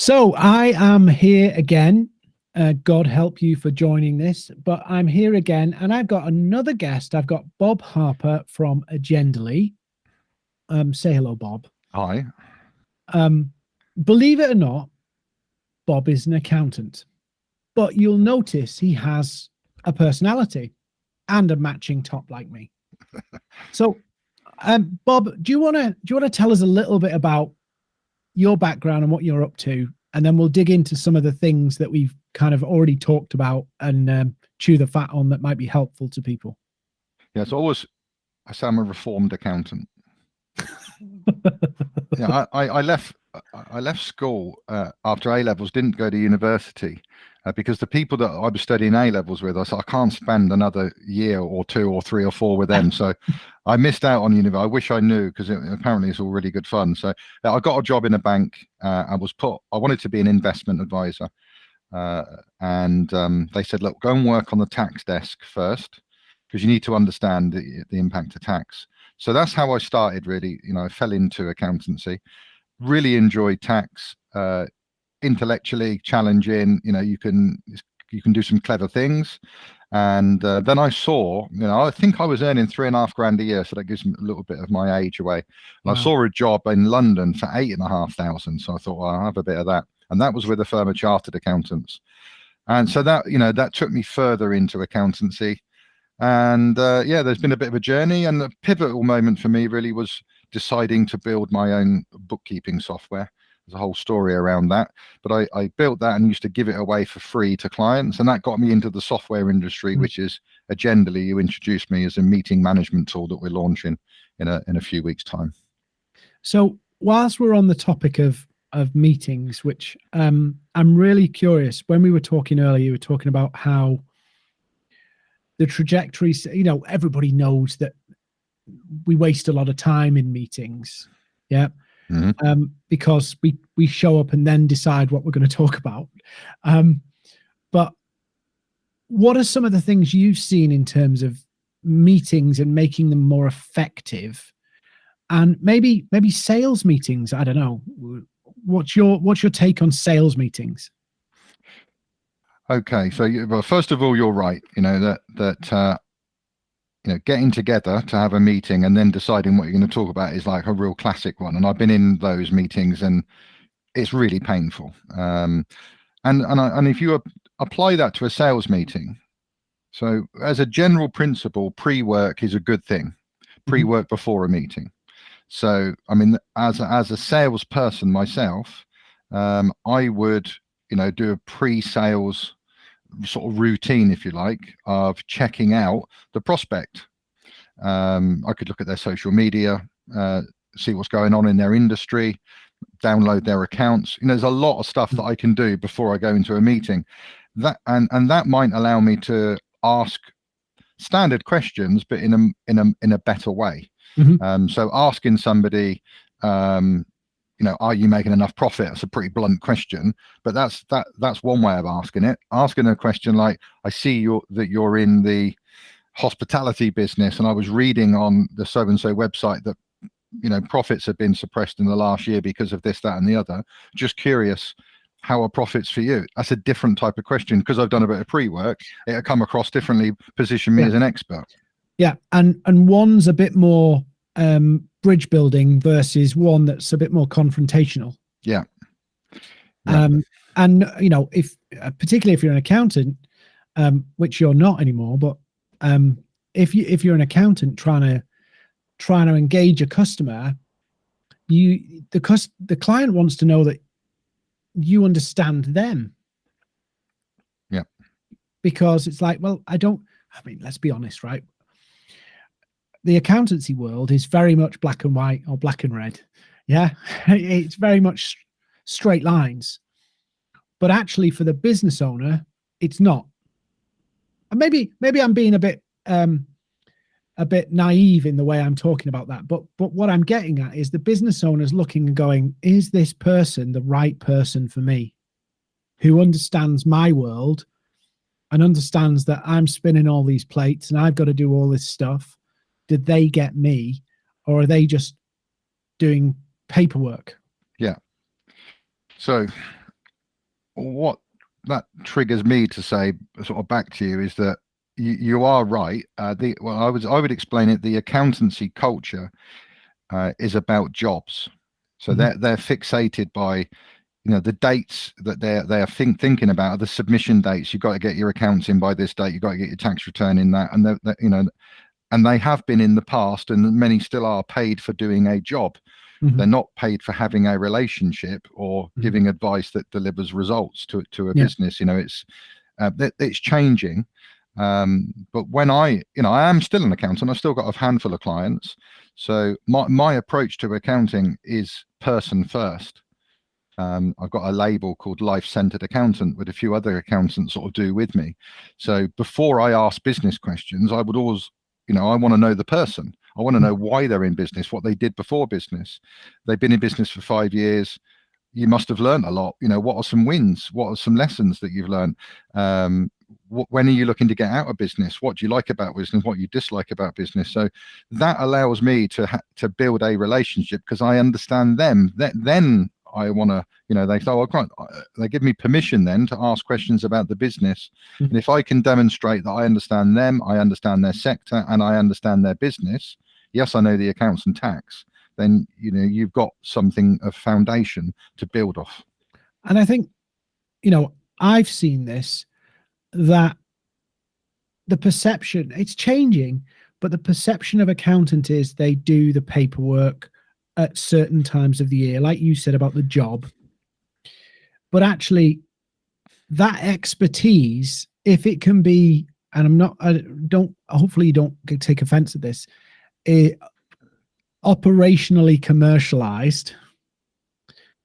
So I am here again. God help you for joining this, but I'm here again, and I've got another guest. I've got Bob Harper from Agendali. Say hello, Bob. Hi. Believe it or not, Bob is an accountant, but you'll notice he has a personality and a matching top like me. So, Bob, do you want to tell us a little bit about your background and what you're up to, and then we'll dig into some of the things that we've kind of already talked about and chew the fat on that might be helpful to people. Yeah, I say I'm a reformed accountant. Yeah, I left school after A levels, didn't go to university because the people that I was studying A levels with, I said I can't spend another year or two or three or four with them. So I missed out on university. I wish I knew, because apparently it's all really good fun. So I got a job in a bank. I wanted to be an investment advisor, and they said, look, go and work on the tax desk first, because you need to understand the impact of tax. So that's how I started, really. I fell into accountancy, really enjoyed tax, intellectually challenging. You can do some clever things. And then I saw, I think I was earning £3,500 a year. So that gives me a little bit of my age away. And wow. I saw a job in London for £8,500. So I thought, well, I'll have a bit of that. And that was with a firm of chartered accountants. And so that took me further into accountancy. And there's been a bit of a journey, and the pivotal moment for me really was deciding to build my own bookkeeping software. There's a whole story around that, but I built that and used to give it away for free to clients, and that got me into the software industry, which is Agendali. You introduced me as a meeting management tool that we're launching in a few weeks' time. So whilst we're on the topic of meetings, which I'm really curious, when we were talking earlier, you were talking about how the trajectories, everybody knows that we waste a lot of time in meetings. Yeah. Mm-hmm. Because we show up and then decide what we're going to talk about. But what are some of the things you've seen in terms of meetings and making them more effective? And maybe sales meetings, I don't know. What's your take on sales meetings? Okay, so well, first of all, you're right. Getting together to have a meeting and then deciding what you're going to talk about is like a real classic one. And I've been in those meetings, and it's really painful. And if you apply that to a sales meeting, so as a general principle, pre-work is a good thing. Pre-work before a meeting. So I mean, as a salesperson myself, I would do a pre-sales sort of routine, if you like, of checking out the prospect. I could look at their social media, see what's going on in their industry, download their accounts. There's a lot of stuff that I can do before I go into a meeting. That that might allow me to ask standard questions, but in a better way. Mm-hmm. So asking somebody, are you making enough profit? That's a pretty blunt question, but that's one way of asking it. Asking a question like, I see that you're in the hospitality business, and I was reading on the so-and-so website that profits have been suppressed in the last year because of this, that, and the other. Just curious, how are profits for you? That's a different type of question, because I've done a bit of pre-work. It'll come across differently, position me as an expert. Yeah, and one's a bit more bridge building versus one that's a bit more confrontational. Yeah. And if particularly if you're an accountant, which you're not anymore, but if you're an accountant trying to engage a customer, the client wants to know that you understand them. Yeah. Because it's like, well, let's be honest, right? The accountancy world is very much black and white or black and red. Yeah. It's very much straight lines. But actually for the business owner, it's not. And maybe I'm being a bit naive in the way I'm talking about that. But what I'm getting at is the business owner's looking and going, is this person the right person for me? Who understands my world and understands that I'm spinning all these plates and I've got to do all this stuff. Did they get me, or are they just doing paperwork? Yeah. So what that triggers me to say, sort of back to you, is that you are right. I would explain it. The accountancy culture is about jobs, so they're fixated by, the dates that they are thinking about are the submission dates. You've got to get your accounts in by this date. You've got to get your tax return in that, and and they have been in the past, and many still are paid for doing a job. They're not paid for having a relationship or giving advice that delivers results to a business. It's changing. But when I am still an accountant, I've still got a handful of clients. So my approach to accounting is person first. I've got a label called Life-Centered Accountant with a few other accountants sort of do with me. So before I ask business questions, I would always, I want to know the person. I want to know why they're in business, what they did before business. They've been in business for 5 years. You must have learned a lot. What are some wins? What are some lessons that you've learned? When are you looking to get out of business? What do you like about business? What you dislike about business? So that allows me to build a relationship because I understand them. Then I want to, they say, oh, they give me permission then to ask questions about the business. And if I can demonstrate that I understand them, I understand their sector, and I understand their business, yes, I know the accounts and tax, then, you've got something of foundation to build off. And I think, I've seen this, that the perception, it's changing, but the perception of accountant is they do the paperwork at certain times of the year, like you said about the job. But actually, that expertise, if it can be, and hopefully you don't take offense at this, operationally commercialized.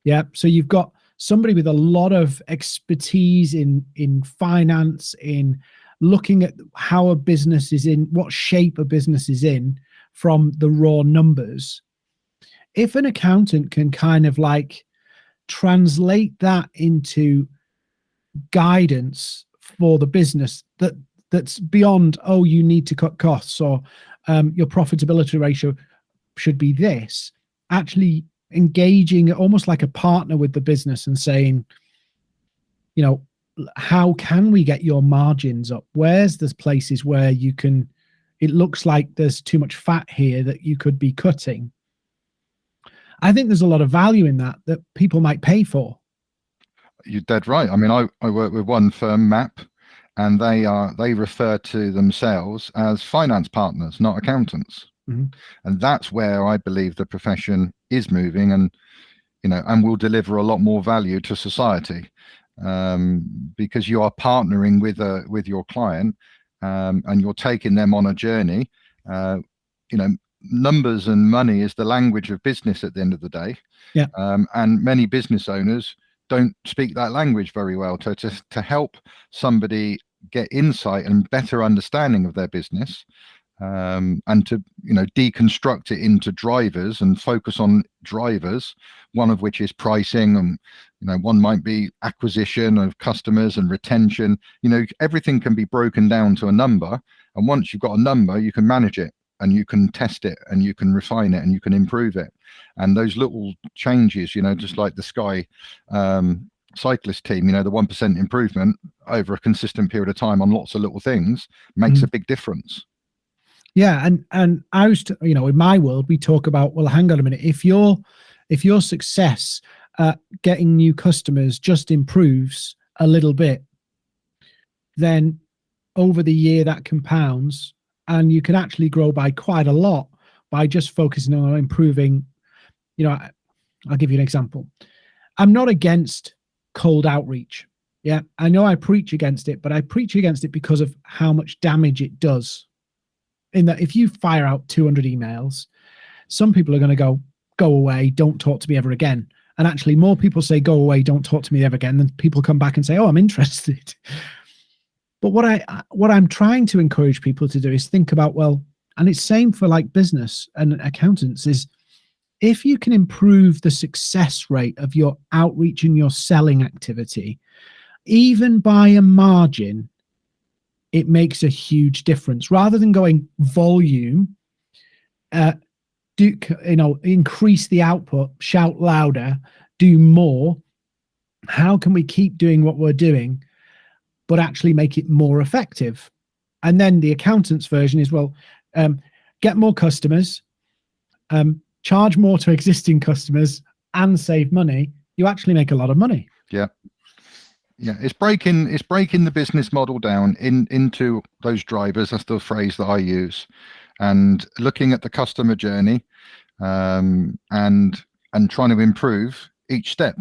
Yeah. So you've got somebody with a lot of expertise in finance, in looking at how a business is in, what shape a business is in from the raw numbers. If an accountant can kind of like translate that into guidance for the business that's beyond, oh, you need to cut costs, or your profitability ratio should be this, actually engaging almost like a partner with the business and saying, how can we get your margins up? Where's the places where you can, it looks like there's too much fat here that you could be cutting. I think there's a lot of value in that people might pay for. You're dead right. I mean, I work with one firm, MAP, and they refer to themselves as finance partners, not accountants. And that's where I believe the profession is moving, and will deliver a lot more value to society, because you are partnering with your client, and you're taking them on a journey. Numbers and money is the language of business at the end of the day. Yeah. And many business owners don't speak that language very well. To help somebody get insight and better understanding of their business, and to deconstruct it into drivers and focus on drivers, one of which is pricing, and one might be acquisition of customers and retention. Everything can be broken down to a number, and once you've got a number, you can manage it, and you can test it, and you can refine it, and you can improve it. And those little changes, just like the Sky cyclist team, the 1% improvement over a consistent period of time on lots of little things makes a big difference. Yeah, and I was, in my world, we talk about, well, hang on a minute, if your success at getting new customers just improves a little bit, then over the year that compounds, and you can actually grow by quite a lot by just focusing on improving. I'll give you an example. I'm not against cold outreach. Yeah, I know I preach against it, but I preach against it because of how much damage it does. In that, if you fire out 200 emails, some people are going to go away, don't talk to me ever again. And actually, more people say, go away, don't talk to me ever again, than people come back and say, oh, I'm interested. But what I'm trying to encourage people to do is think about, well, and it's same for like business and accountants, is if you can improve the success rate of your outreach and your selling activity, even by a margin, it makes a huge difference. Rather than going volume, increase the output, shout louder, do more. how can we keep doing what we're doing, but actually make it more effective? And then the accountant's version is, well, get more customers, charge more to existing customers, and save money. You actually make a lot of money. Yeah. Yeah, it's breaking the business model down into those drivers. That's the phrase that I use, and looking at the customer journey, and trying to improve each step.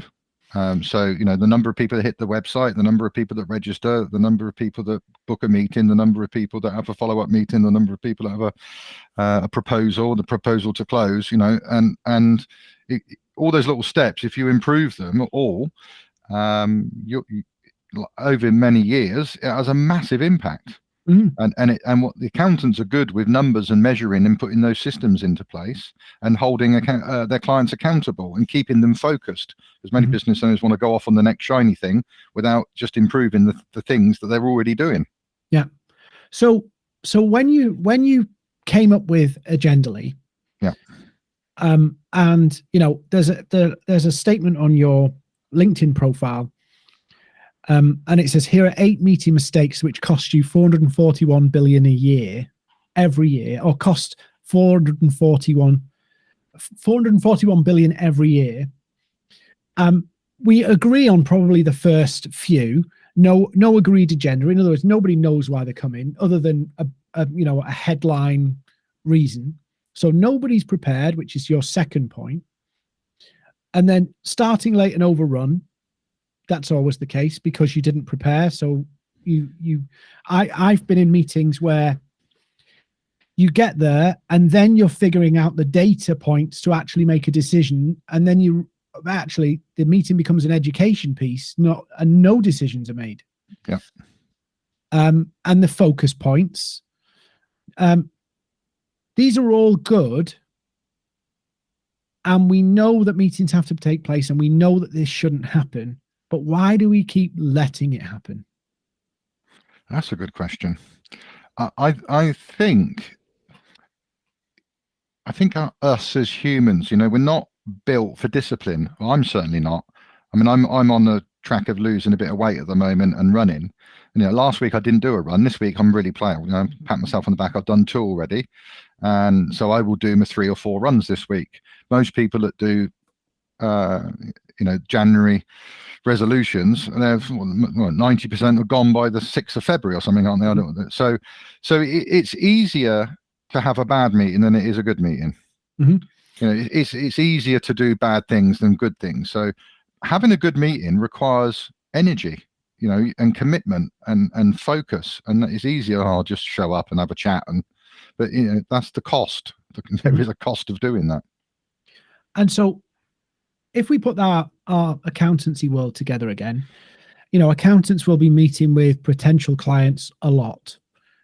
So the number of people that hit the website, the number of people that register, the number of people that book a meeting, the number of people that have a follow-up meeting, the number of people that have a proposal, the proposal to close. All those little steps, if you improve them all, you over many years, it has a massive impact. And what the accountants are good with numbers and measuring and putting those systems into place and holding their clients accountable and keeping them focused, because many business owners want to go off on the next shiny thing without just improving the things that they're already doing. Yeah. So when you came up with Agendali, yeah, and there's a statement on your LinkedIn profile, and it says, here are 8 meeting mistakes which cost you 441 billion a year, every year, or cost 441 billion every year. We agree on probably the first few. No agreed agenda. In other words, nobody knows why they're coming, other than a headline reason. So nobody's prepared, which is your second point. And then starting late and overrun. That's always the case because you didn't prepare. So I've been in meetings where you get there and then you're figuring out the data points to actually make a decision, and then the meeting becomes an education piece, and no decisions are made. Yeah. And the focus points, these are all good, and we know that meetings have to take place, and we know that this shouldn't happen. But why do we keep letting it happen? That's a good question. I think us as humans, we're not built for discipline. Well, I'm certainly not. I mean, I'm on the track of losing a bit of weight at the moment and running. Last week I didn't do a run. This week I'm really playing. Pat myself on the back. I've done 2 already, and so I will do my 3 or 4 runs this week. Most people that do, January resolutions, they're 90% are gone by the 6th of February or something, aren't they? I don't know. So it's easier to have a bad meeting than it is a good meeting. It's easier to do bad things than good things. So having a good meeting requires energy, and commitment and focus, and it's easier. I'll just show up and have a chat, but that's the cost. There is a cost of doing that. And so if we put our accountancy world together again, accountants will be meeting with potential clients a lot.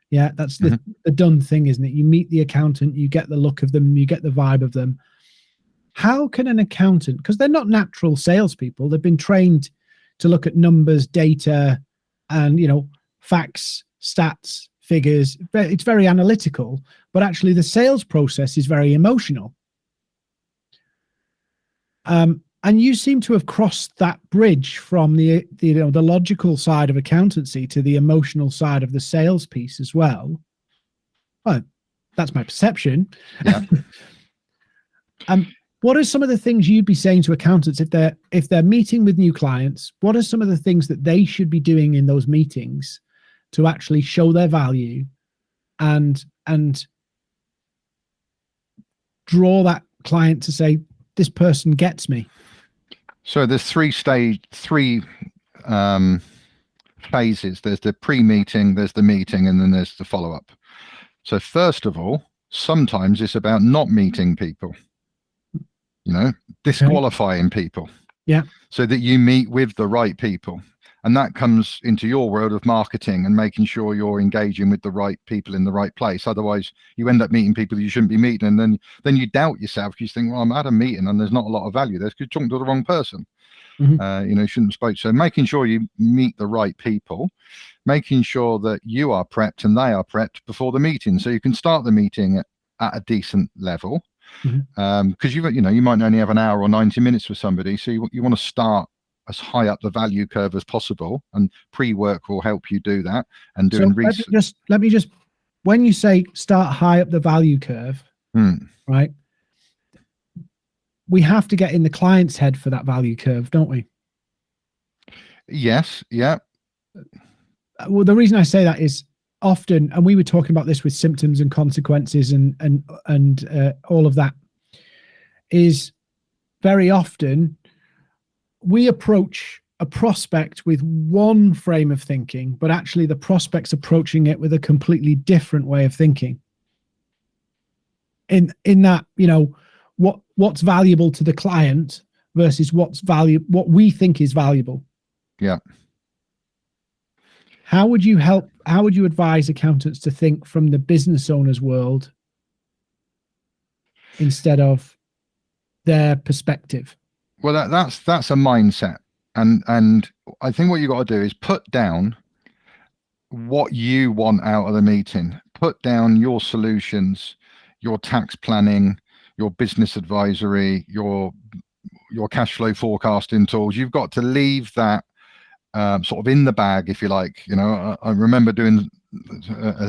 Yeah, that's the done thing, isn't it? You meet the accountant, you get the look of them, you get the vibe of them. How can an accountant, because they're not natural salespeople, they've been trained to look at numbers, data, and facts, stats, figures. It's very analytical, but actually the sales process is very emotional. And you seem to have crossed that bridge from the logical side of accountancy to the emotional side of the sales piece as well. Well, that's my perception. Yeah. What are some of the things you'd be saying to accountants if they're meeting with new clients? What are some of the things that they should be doing in those meetings to actually show their value and draw that client to say, this person gets me? So there's 3 phases. There's the pre-meeting, there's the meeting, and then there's the follow-up. So first of all, sometimes it's about not meeting people, disqualifying people. Yeah. So that you meet with the right people. And that comes into your world of marketing and making sure you're engaging with the right people in the right place. Otherwise, you end up meeting people you shouldn't be meeting, and then you doubt yourself. You think, well, I'm at a meeting and there's not a lot of value there because you're talking to the wrong person. You shouldn't have spoke. So making sure you meet the right people, making sure that you are prepped and they are prepped before the meeting, so you can start the meeting at a decent level. Because you might only have an hour or 90 minutes with somebody, so you want to start as high up the value curve as possible, and pre-work will help you do that. And doing So research. let me just, when you say start high up the value curve, right? We have to get in the client's head for that value curve, don't we? Yes. Yeah. Well, the reason I say that is often, and we were talking about this with symptoms and consequences and all of that, is very often we approach a prospect with one frame of thinking, but actually the prospect's approaching it with a completely different way of thinking. In that, you know, what's valuable to the client versus what we think is valuable. Yeah. How would you advise accountants to think from the business owner's world instead of their perspective? Well, that's a mindset, and I think what you got to do is put down what you want out of the meeting. Put down your solutions, your tax planning, your business advisory, your cash flow forecasting tools. You've got to leave that sort of in the bag, if you like. You know, I remember doing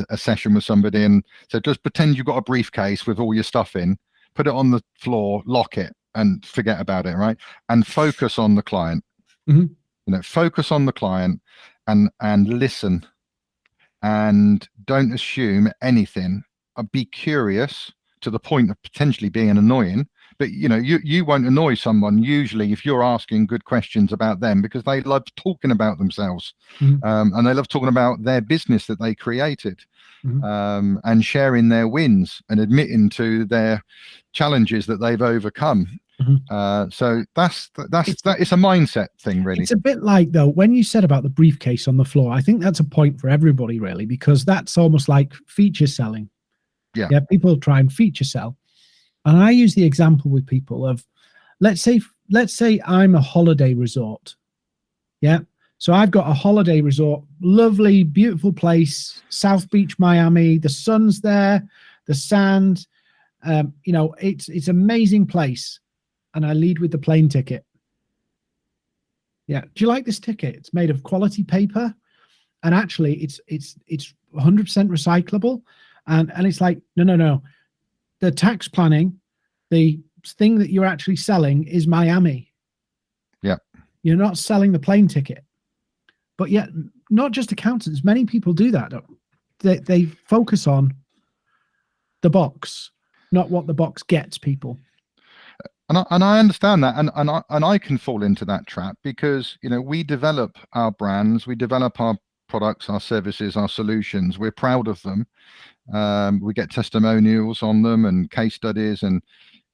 a session with somebody and said, just pretend you've got a briefcase with all your stuff in, put it on the floor, lock it, and forget about it, right? And focus on the client. You know, focus on the client and listen, and don't assume anything. Be curious to the point of potentially being annoying. But you know, you won't annoy someone usually if you're asking good questions about them, because they love talking about themselves, and they love talking about their business that they created, and sharing their wins and admitting to their challenges that they've overcome. So it's a mindset thing, really. It's a bit like, though, when you said about the briefcase on the floor, I think that's a point for everybody, really, because that's almost like feature selling. Yeah, people try and feature sell. And I use the example with people of, let's say I'm a holiday resort. Yeah. So I've got a holiday resort, lovely, beautiful place, South Beach, Miami. The sun's there, the sand, you know, it's amazing place. And I lead with the plane ticket. Yeah. Do you like this ticket? It's made of quality paper. And actually it's 100% recyclable. And it's like, no. The tax planning, the thing that you're actually selling is Miami. Yeah. You're not selling the plane ticket. But yet, not just accountants, many people do that. They focus on the box, not what the box gets people. And I understand that, and I can fall into that trap, because you know, we develop our brands, we develop our products, our services, our solutions. We're proud of them. We get testimonials on them and case studies, and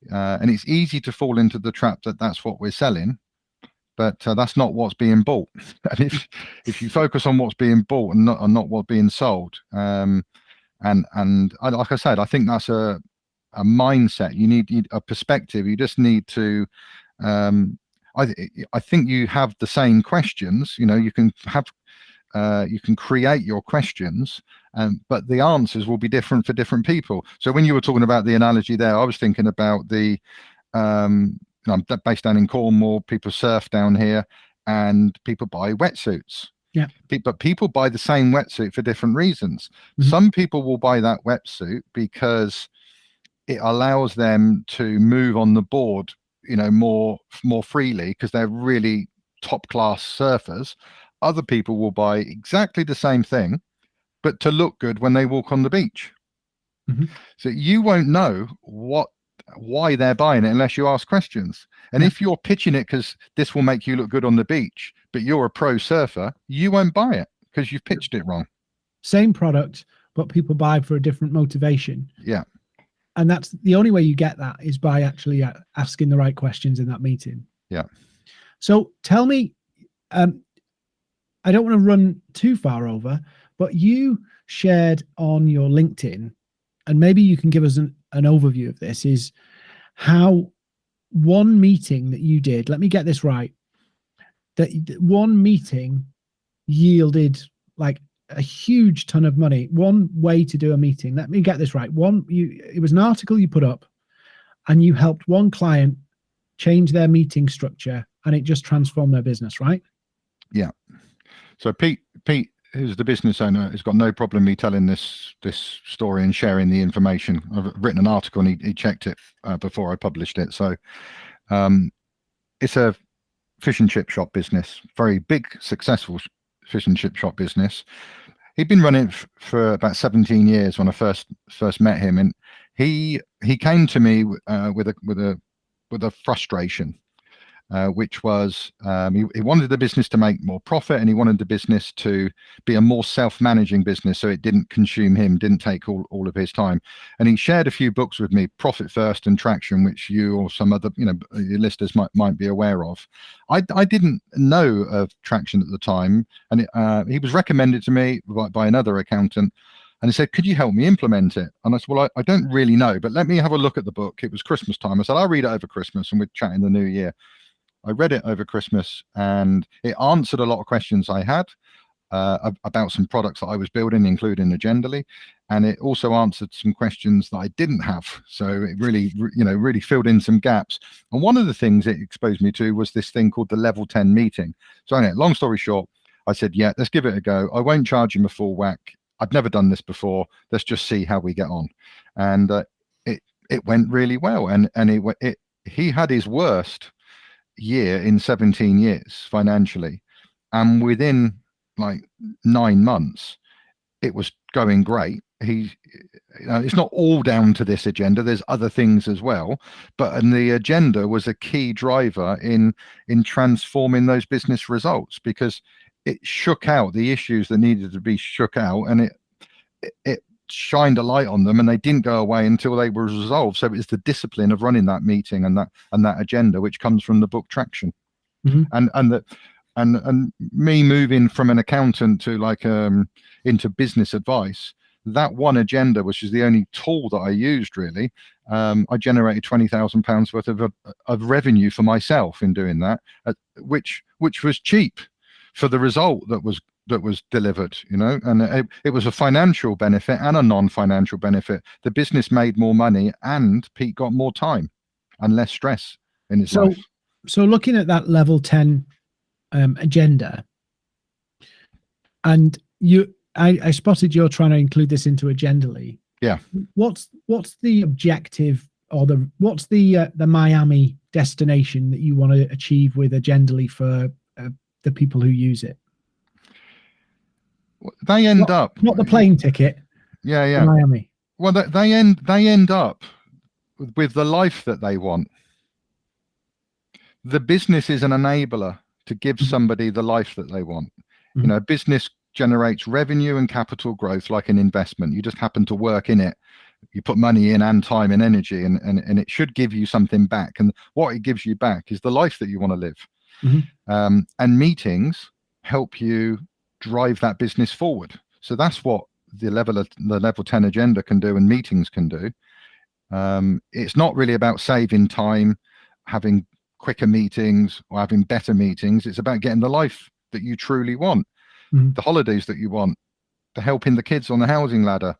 it's easy to fall into the trap that that's what we're selling, but that's not what's being bought. And if you focus on what's being bought and not what's being sold, and like I said, I think that's a mindset. You need a perspective. You just need to. I think you have the same questions. You know, you can create your questions, but the answers will be different for different people. So when you were talking about the analogy there, I was thinking about I'm based down in Cornwall. People surf down here, and people buy wetsuits. Yeah. But people buy the same wetsuit for different reasons. Some people will buy that wetsuit because it allows them to move on the board, you know, more freely, because they're really top class surfers. Other people will buy exactly the same thing, but to look good when they walk on the beach. So you won't know why they're buying it unless you ask questions. And if you're pitching it because this will make you look good on the beach, but you're a pro surfer, you won't buy it because you've pitched it wrong. Same product, but people buy for a different motivation. Yeah. And that's the only way you get that, is by actually asking the right questions in that meeting. Yeah. So tell me, I don't want to run too far over, but you shared on your LinkedIn, and maybe you can give us an overview of this, is how one meeting that you did, let me get this right, that one meeting yielded like a huge ton of money. One way to do a meeting, let me get this right. It was an article you put up, and you helped one client change their meeting structure and it just transformed their business, right? Yeah. So Pete, who's the business owner, has got no problem me telling this story and sharing the information. I've written an article and he checked it before I published it. So it's a fish and chip shop business, very big, successful fish and chip shop business. He'd been running for about 17 years when I first met him, and he came to me with a frustration. Which was he wanted the business to make more profit, and he wanted the business to be a more self-managing business, so it didn't consume him, didn't take all of his time. And he shared a few books with me, Profit First and Traction, which you or some other your listeners might be aware of. I didn't know of Traction at the time, and he was recommended to me by another accountant. And he said, could you help me implement it? And I said, well, I don't really know, but let me have a look at the book. It was Christmas time. I said, I'll read it over Christmas and we'd chat in the new year. I read it over Christmas and it answered a lot of questions I had about some products that I was building, including Agendali. And it also answered some questions that I didn't have. So it really filled in some gaps. And one of the things it exposed me to was this thing called the level 10 meeting. So anyway, long story short, I said, yeah, let's give it a go. I won't charge him a full whack. I've never done this before. Let's just see how we get on. And it went really well. And he had his worst year in 17 years financially, and within like 9 months it was going great. It's not all down to this agenda, there's other things as well, and the agenda was a key driver in transforming those business results, because it shook out the issues that needed to be shook out, and it shined a light on them, and they didn't go away until they were resolved. So it's the discipline of running that meeting and that agenda, which comes from the book Traction. And me moving from an accountant to into business advice, that one agenda, which is the only tool that I used really, I generated £20,000 worth of revenue for myself in doing that, which was cheap for the result that was delivered, and it was a financial benefit and a non-financial benefit. The business made more money and Pete got more time and less stress in his life. So looking at that level 10 agenda, and I spotted you're trying to include this into Agendali. Yeah. What's the objective, or what's the Miami destination that you want to achieve with Agendali for the people who use it? They end up not the plane ticket. Yeah. Miami. Well, they end up with the life that they want. The business is an enabler to give somebody the life that they want. Business generates revenue and capital growth like an investment. You just happen to work in it. You put money in and time and energy, and it should give you something back. And what it gives you back is the life that you want to live. And meetings help you drive that business forward. So that's what the level 10 agenda can do, and meetings can do. It's not really about saving time, having quicker meetings or having better meetings. It's about getting the life that you truly want, the holidays that you want, the helping the kids on the housing ladder,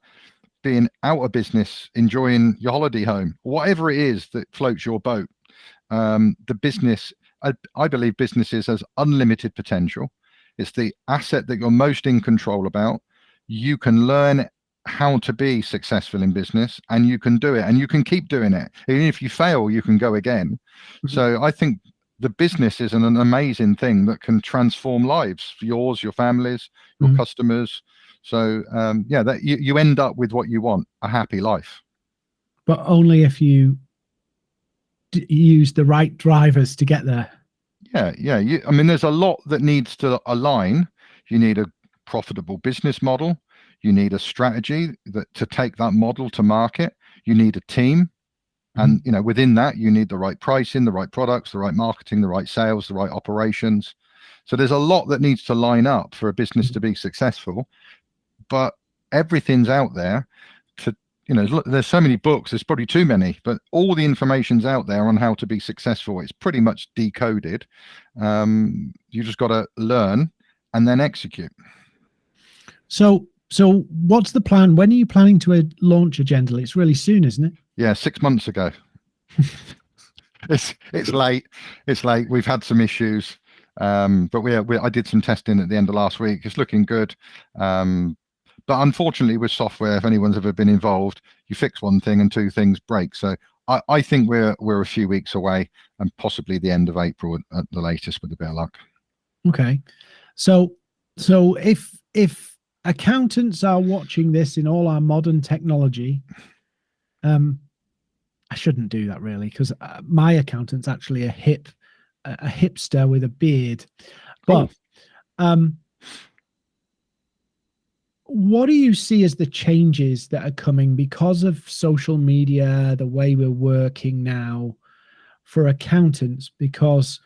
being out of business, enjoying your holiday home, whatever it is that floats your boat. The business, I believe businesses has unlimited potential. It's the asset that you're most in control about. You can learn how to be successful in business, and you can do it, and you can keep doing it. Even if you fail, you can go again. So I think the business is an amazing thing that can transform lives for yours, your families, your customers. So that you end up with what you want, a happy life. But only if you use the right drivers to get there. Yeah. I mean, there's a lot that needs to align. You need a profitable business model. You need a strategy to take that model to market. You need a team. And, within that, you need the right pricing, the right products, the right marketing, the right sales, the right operations. So there's a lot that needs to line up for a business to be successful. But everything's out there there's so many books, there's probably too many, but all the information's out there on how to be successful. It's pretty much decoded. You just got to learn and then execute. So what's the plan? When are you planning to launch Agendali? It's really soon, isn't it? Yeah, 6 months ago. It's late. It's late. We've had some issues, but I did some testing at the end of last week. It's looking good. But unfortunately, with software, if anyone's ever been involved, you fix one thing and two things break. So I think we're a few weeks away, and possibly the end of April at the latest, with a bit of luck. Okay, so if accountants are watching this in all our modern technology, I shouldn't do that really, because my accountant's actually a hipster with a beard. But what do you see as the changes that are coming because of social media, the way we're working now for accountants? Because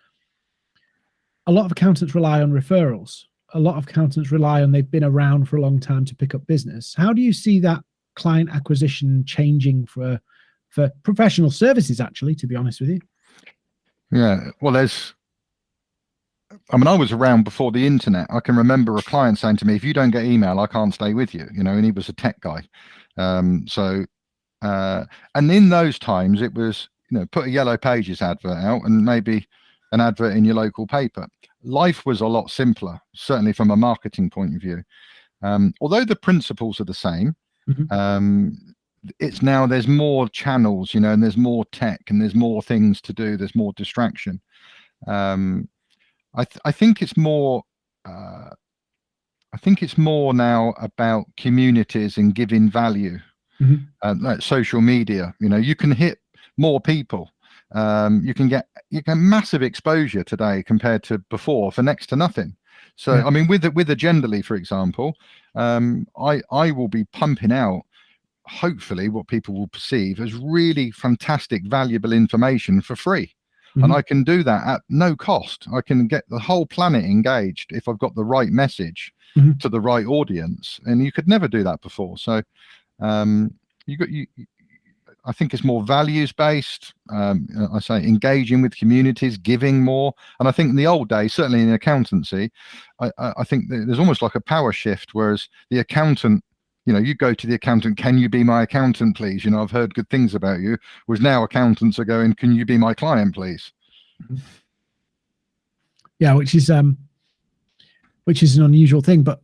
a lot of accountants rely on referrals. A lot of accountants rely on they've been around for a long time to pick up business. How do you see that client acquisition changing for professional services, actually, to be honest with you? Yeah, well, I was around before the internet. I can remember a client saying to me, if you don't get email, I can't stay with you, and he was a tech guy. And in those times, it was, put a Yellow Pages advert out and maybe an advert in your local paper. Life was a lot simpler, certainly from a marketing point of view. Although the principles are the same, it's now there's more channels, and there's more tech and there's more things to do. There's more distraction. I think it's more. I think it's more now about communities and giving value. Like social media, you can hit more people. You can get massive exposure today compared to before for next to nothing. So yeah. With Agendali, for example, I will be pumping out, hopefully, what people will perceive as really fantastic, valuable information for free. And I can do that at no cost. I can get the whole planet engaged if I've got the right message to the right audience. And you could never do that before. So I think it's more values based. I say engaging with communities, giving more. And I think in the old days, certainly in accountancy, I think there's almost like a power shift, whereas the accountant, you go to the accountant, can you be my accountant, please? I've heard good things about you. Whereas now accountants are going, can you be my client, please? Yeah, which is an unusual thing. But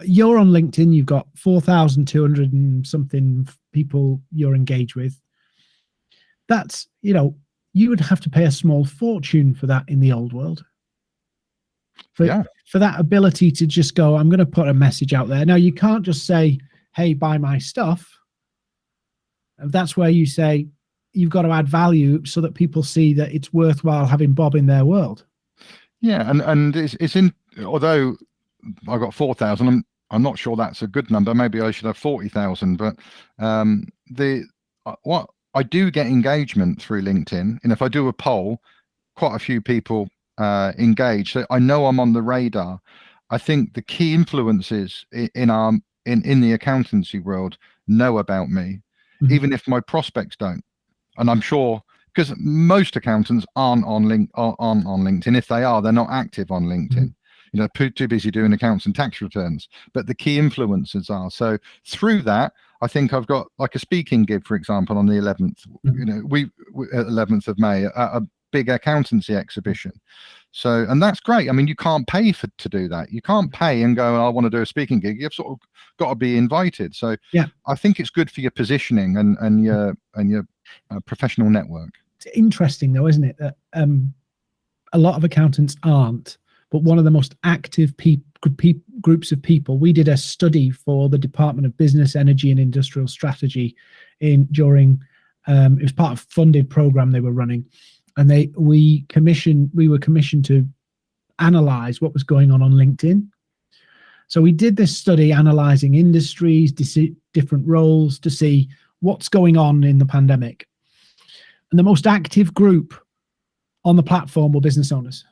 you're on LinkedIn. You've got 4,200 and something people you're engaged with. That's, you would have to pay a small fortune for that in the old world. For that ability to just go, I'm going to put a message out there. Now, you can't just say, hey, buy my stuff. That's where you say you've got to add value so that people see that it's worthwhile having Bob in their world. Yeah, and it's in, although I got 4,000, I'm not sure that's a good number. Maybe I should have 40,000. But what I do get engagement through LinkedIn, and if I do a poll, quite a few people engage. So I know I'm on the radar. I think the key influences in the accountancy world know about me, even if my prospects don't. And I'm sure, because most accountants aren't on LinkedIn. If they are, they're not active on LinkedIn. Too busy doing accounts and tax returns. But the key influencers are. So through that, I think I've got like a speaking gig, for example, on the 11th. We 11th of May, a big accountancy exhibition. So, and that's great. You can't pay to do that. You can't pay and go, I want to do a speaking gig. You've sort of got to be invited. So yeah, I think it's good for your positioning and your professional network. It's interesting though, isn't it, that a lot of accountants aren't, but one of the most active groups of people. We did a study for the Department of Business, Energy and Industrial Strategy during it was part of a funded program they were running. And we were commissioned to analyze what was going on LinkedIn. So we did this study analyzing industries, different roles to see what's going on in the pandemic. And the most active group on the platform were business owners.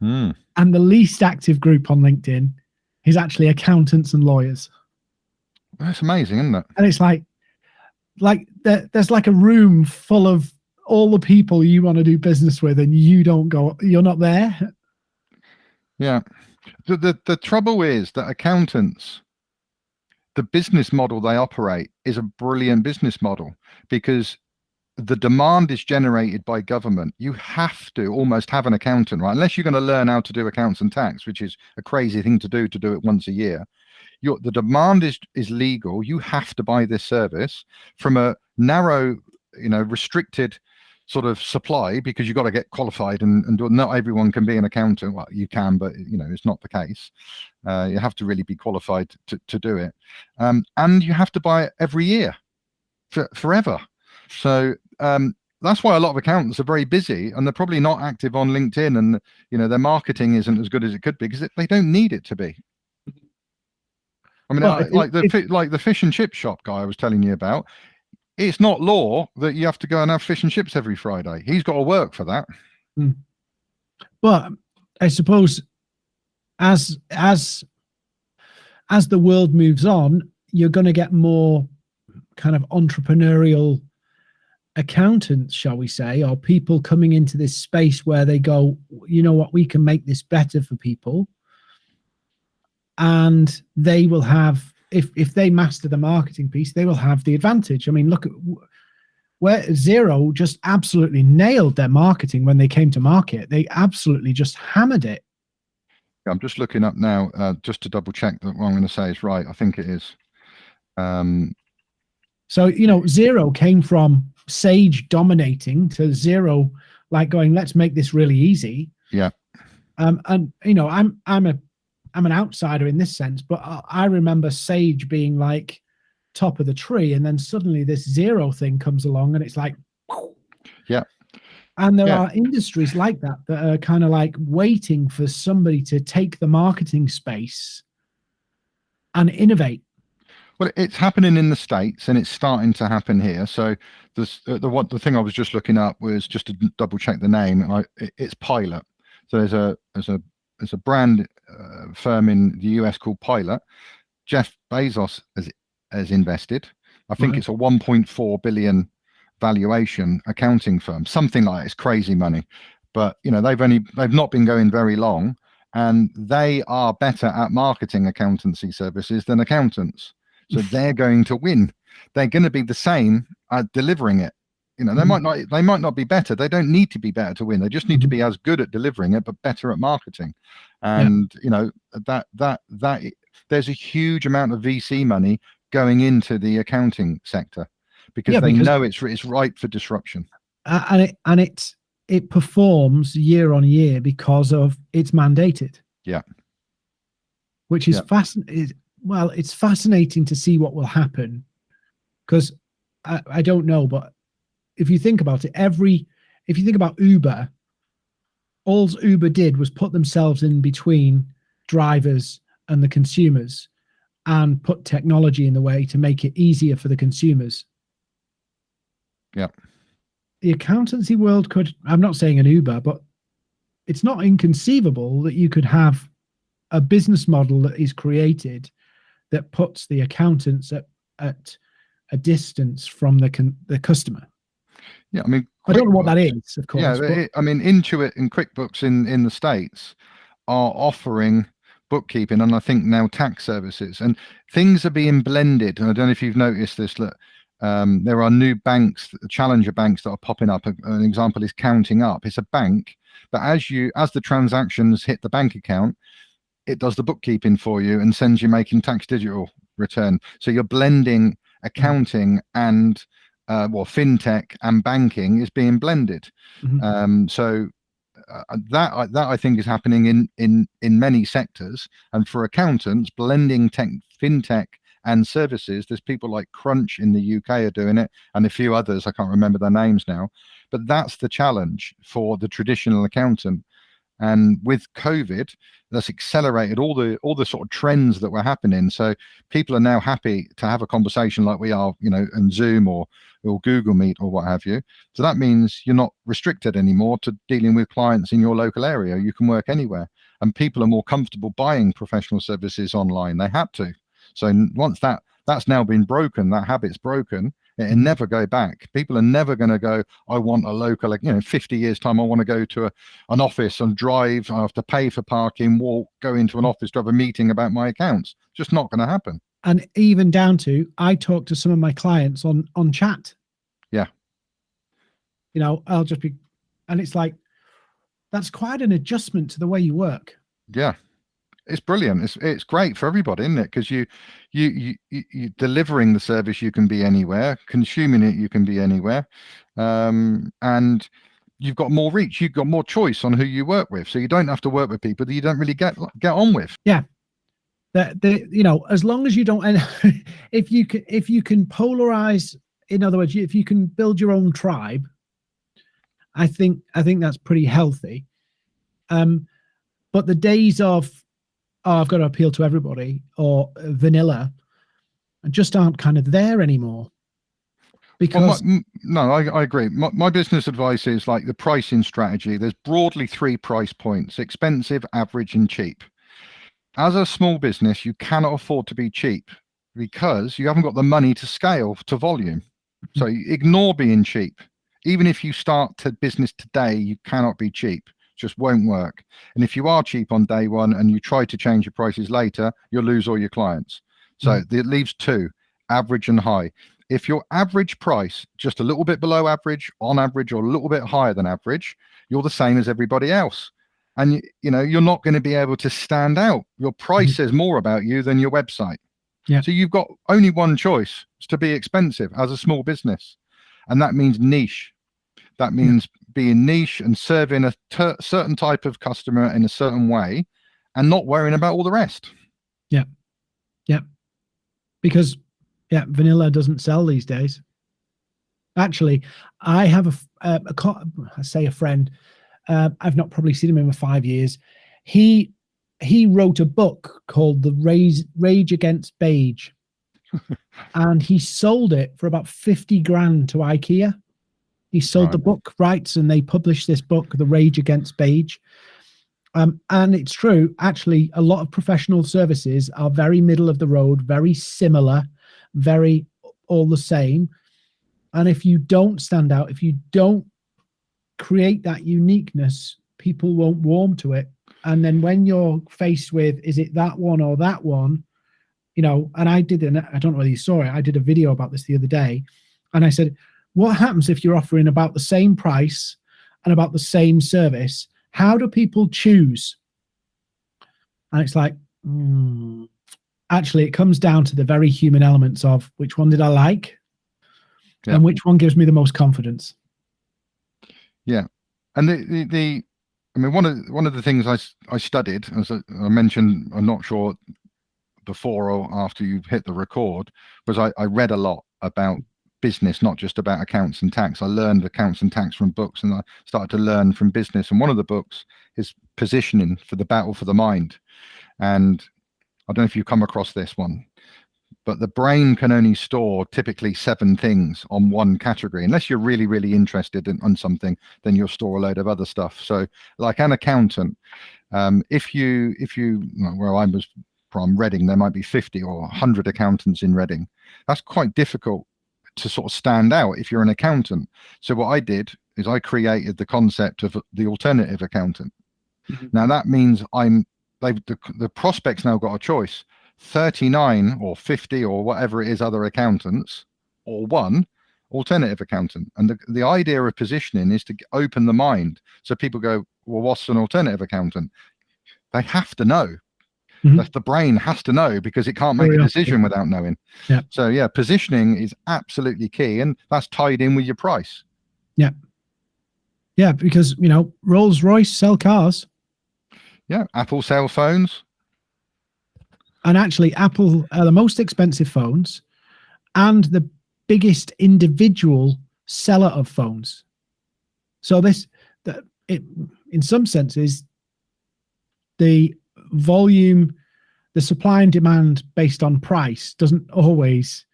And the least active group on LinkedIn is actually accountants and lawyers. That's amazing, isn't it? And it's like there's like a room full of all the people you want to do business with, and you're not there. Yeah. The trouble is that accountants, the business model they operate is a brilliant business model, because the demand is generated by government. You have to almost have an accountant, right? Unless you're going to learn how to do accounts and tax, which is a crazy thing to do it once a year. The demand is legal. You have to buy this service from a narrow, restricted sort of supply, because you've got to get qualified and not everyone can be an accountant. Well, you can, but it's not the case. You have to really be qualified to do it, and you have to buy it every year forever. So that's why a lot of accountants are very busy, and they're probably not active on LinkedIn, and their marketing isn't as good as it could be, because they don't need it to be. I mean, Well, like the fish and chip shop guy I was telling you about. It's not law that you have to go and have fish and chips every Friday. He's got to work for that. But I suppose as the world moves on, you're going to get more kind of entrepreneurial accountants, shall we say, or people coming into this space where they go, you know what, we can make this better for people. And they will have, if they master the marketing piece, they will have the advantage. I mean, look at where Xero just absolutely nailed their marketing when they came to market. They absolutely just hammered it. I'm just looking up now, just to double check that what I'm going to say is right. I think it is. So, Xero came from Sage dominating to Xero, like going, let's make this really easy. Yeah. And I'm an outsider in this sense, but I remember Sage being like top of the tree, and then suddenly this Xero thing comes along, and it's like, yeah. And there are industries like that are kind of like waiting for somebody to take the marketing space and innovate. Well, it's happening in the States, and it's starting to happen here. So the thing I was just looking up was just to double check the name, and it's Pilot. So there's a brand firm in the US called Pilot. Jeff Bezos has invested. I think it's a 1.4 billion valuation accounting firm, something like that. It's crazy money, but they've not been going very long, and they are better at marketing accountancy services than accountants. So they're going to win. They're going to be the same at delivering it. They might not be better. They don't need to be better to win. They just need to be as good at delivering it, but better at marketing. And that there's a huge amount of VC money going into the accounting sector, because they know it's ripe for disruption. And it performs year on year because of it's mandated. Yeah. Which is fascinating. Well, it's fascinating to see what will happen, because I don't know, but if you think about it, if you think about Uber, all Uber did was put themselves in between drivers and the consumers and put technology in the way to make it easier for the consumers. Yeah. The accountancy world could, I'm not saying an Uber, but it's not inconceivable that you could have a business model that is created that puts the accountants at a distance from the customer. Yeah, I mean, I don't know what that is, of course. Yeah, I mean, Intuit and QuickBooks in the States are offering bookkeeping, and I think now tax services, and things are being blended. And I don't know if you've noticed this, that there are new banks, challenger banks, that are popping up. An example is Counting Up. It's a bank, but as the transactions hit the bank account, it does the bookkeeping for you and sends you making tax digital return. So you're blending accounting and fintech and banking is being blended. So that I think is happening in many sectors. And for accountants, blending fintech and services, there's people like Crunch in the UK are doing it, and a few others, I can't remember their names now. But that's the challenge for the traditional accountant. And with COVID, that's accelerated all the sort of trends that were happening. So people are now happy to have a conversation like we are, in Zoom or Google Meet or what have you. So that means you're not restricted anymore to dealing with clients in your local area. You can work anywhere, and people are more comfortable buying professional services online. They had to. So once that's now been broken, that habit's broken, it'll never go back. People are never going to go, I want a local, 50 years time, I want to go to an office and drive, I have to pay for parking, walk, go into an office to have a meeting about my accounts. It's just not going to happen. And even down to, I talk to some of my clients on chat. Yeah. I'll just be, and it's like, that's quite an adjustment to the way you work. Yeah. It's brilliant. It's great for everybody, isn't it? Because you delivering the service, you can be anywhere. Consuming it, you can be anywhere, and you've got more reach. You've got more choice on who you work with, so you don't have to work with people that you don't really get on with. Yeah, as long as you don't, if you can polarize, in other words, if you can build your own tribe, I think that's pretty healthy. But the days of, oh, I've got to appeal to everybody, or vanilla, just aren't kind of there anymore. Because no, I agree. My business advice is like the pricing strategy. There's broadly 3 price points: expensive, average, and cheap. As a small business, you cannot afford to be cheap because you haven't got the money to scale to volume. So ignore being cheap. Even if you start to business today, you cannot be cheap. Just won't work. And if you are cheap on day one and you try to change your prices later, you'll lose all your clients. So it leaves 2, average and high. If your average price just a little bit below average, on average, or a little bit higher than average, you're the same as everybody else. And you're not going to be able to stand out. Your price says more about you than your website. Yeah. So you've got only one choice: it's to be expensive as a small business. And that means niche. That means being niche and serving a certain type of customer in a certain way and not worrying about all the rest. Yeah. Yeah. Because vanilla doesn't sell these days. Actually, I have I say a friend, I've not probably seen him in 5 years. He wrote a book called The Rage Against Beige. And he sold it for about 50 grand to IKEA. He sold the book rights, and they published this book, The Rage Against Beige. And it's true, actually, a lot of professional services are very middle of the road, very similar, very all the same. And if you don't stand out, if you don't create that uniqueness, people won't warm to it. And then when you're faced with, is it that one or that one? And I don't know whether you saw it, I did a video about this the other day. And I said, what happens if you're offering about the same price and about the same service? How do people choose? And it's like, actually, it comes down to the very human elements of which one did I like and which one gives me the most confidence. Yeah. And one of the things I studied, as I mentioned, I'm not sure before or after you hit the record, was I read a lot about business, not just about accounts and tax. I learned accounts and tax from books, and I started to learn from business. And one of the books is Positioning for the Battle for the Mind. And I don't know if you come across this one, but the brain can only store typically 7 things on one category. Unless you're really, really interested in something, then you'll store a load of other stuff. So like an accountant, if you where I was from, Reading, there might be 50 or 100 accountants in Reading. That's quite difficult to sort of stand out if you're an accountant. So what I did is I created the concept of the alternative accountant. Now that means the prospects now got a choice: 39 or 50 or whatever it is other accountants, or one alternative accountant. And the idea of positioning is to open the mind, so people go, well, what's an alternative accountant? They have to know. That the brain has to know, because it can't make a decision without knowing. So positioning is absolutely key, and that's tied in with your price. Because Rolls-Royce sell cars. Apple sell phones. And actually, Apple are the most expensive phones and the biggest individual seller of phones. So in some senses, the volume, the supply and demand based on price doesn't always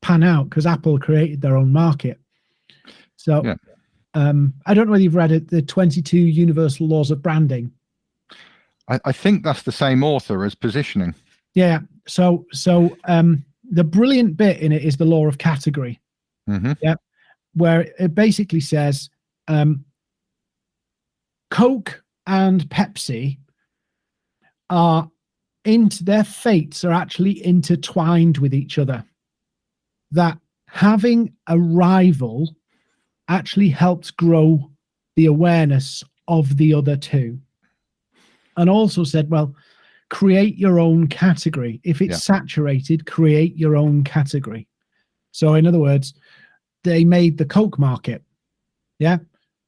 pan out, because Apple created their own market. So I don't know whether you've read it, the 22 Universal Laws of Branding. I think that's the same author as Positioning. Yeah. So the brilliant bit in it is the law of category. Where it basically says Coke and Pepsi are their fates are actually intertwined with each other. That having a rival actually helps grow the awareness of the other two. And also said, well, create your own category. If it's saturated, create your own category. So in other words, they made the Coke market,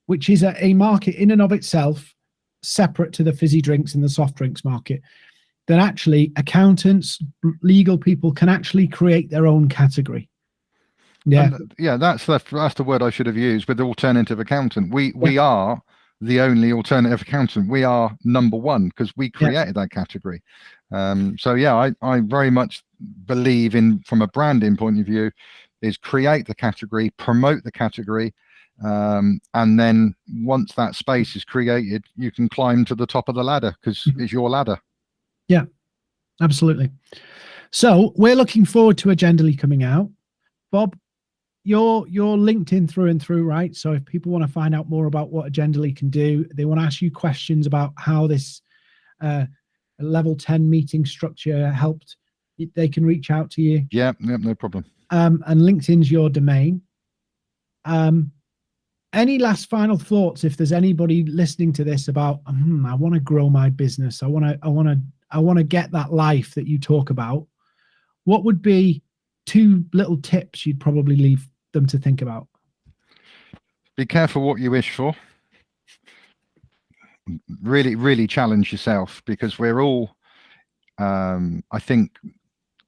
which is a market in and of itself, separate to the fizzy drinks and the soft drinks market. Then actually accountants, legal people can actually create their own category. And, that's the word I should have used with the alternative accountant. We are the only alternative accountant. We are number one because we created that category. I very much believe in, from a branding point of view, is create the category, promote the category, and then once that space is created, you can climb to the top of the ladder because it's your ladder. Yeah, absolutely. So we're looking forward to Agendali coming out. Bob, you're LinkedIn through and through, right? So if people want to find out more about what Agendali can do, they want to ask you questions about how this level 10 meeting structure helped, they can reach out to you. Yeah, no problem. And LinkedIn's your domain. Any last final thoughts if there's anybody listening to this about, I want to grow my business, I want to get that life that you talk about, what would be 2 little tips you'd probably leave them to think about? Be careful what you wish for. Really challenge yourself, because we're all, I think,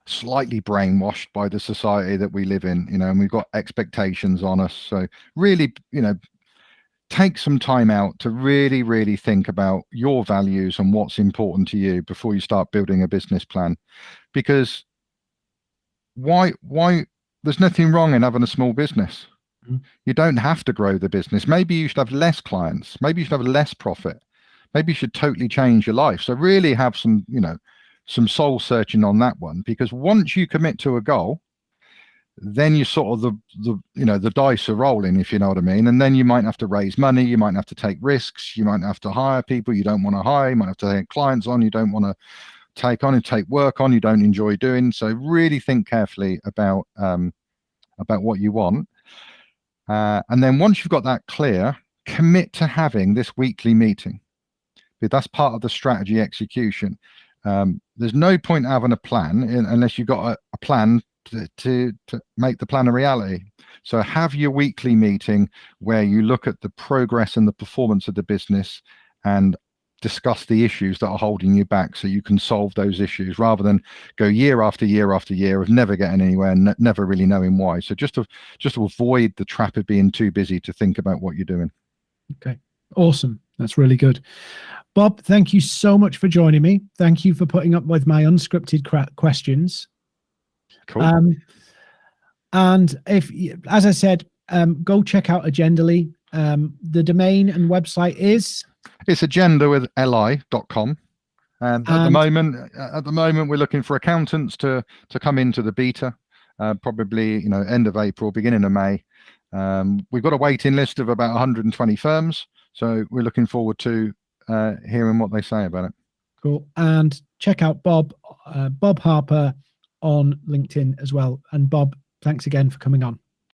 slightly brainwashed by the society that we live in, and we've got expectations on us. So really, take some time out to really think about your values and what's important to you before you start building a business plan. Because why there's nothing wrong in having a small business. You don't have to grow the business. Maybe you should have less clients. Maybe you should have less profit. Maybe you should totally change your life. So really have some soul searching on that one, because once you commit to a goal, then you sort of the dice are rolling, if you know what I mean. And then you might have to raise money, you might have to take risks, you might have to hire people you don't want to hire, you might have to take clients on you don't want to take on, and take work on you don't enjoy doing. So really think carefully about what you want, and then once you've got that clear, commit to having this weekly meeting, because that's part of the strategy execution. There's no point having a plan unless you've got a plan to make the plan a reality. So have your weekly meeting where you look at the progress and the performance of the business and discuss the issues that are holding you back, so you can solve those issues, rather than go year after year after year of never getting anywhere and never really knowing why. So just to avoid the trap of being too busy to think about what you're doing. Okay, awesome. That's really good. Bob, thank you so much for joining me. Thank you for putting up with my unscripted questions. Cool. And if, as I said, go check out Agendali. The domain and website is? It's agendawithli.com. And at the moment, we're looking for accountants to come into the beta, probably end of April, beginning of May. We've got a waiting list of about 120 firms, so we're looking forward to hearing what they say about it. Cool. And check out Bob Harper on LinkedIn as well. And Bob, thanks again for coming on.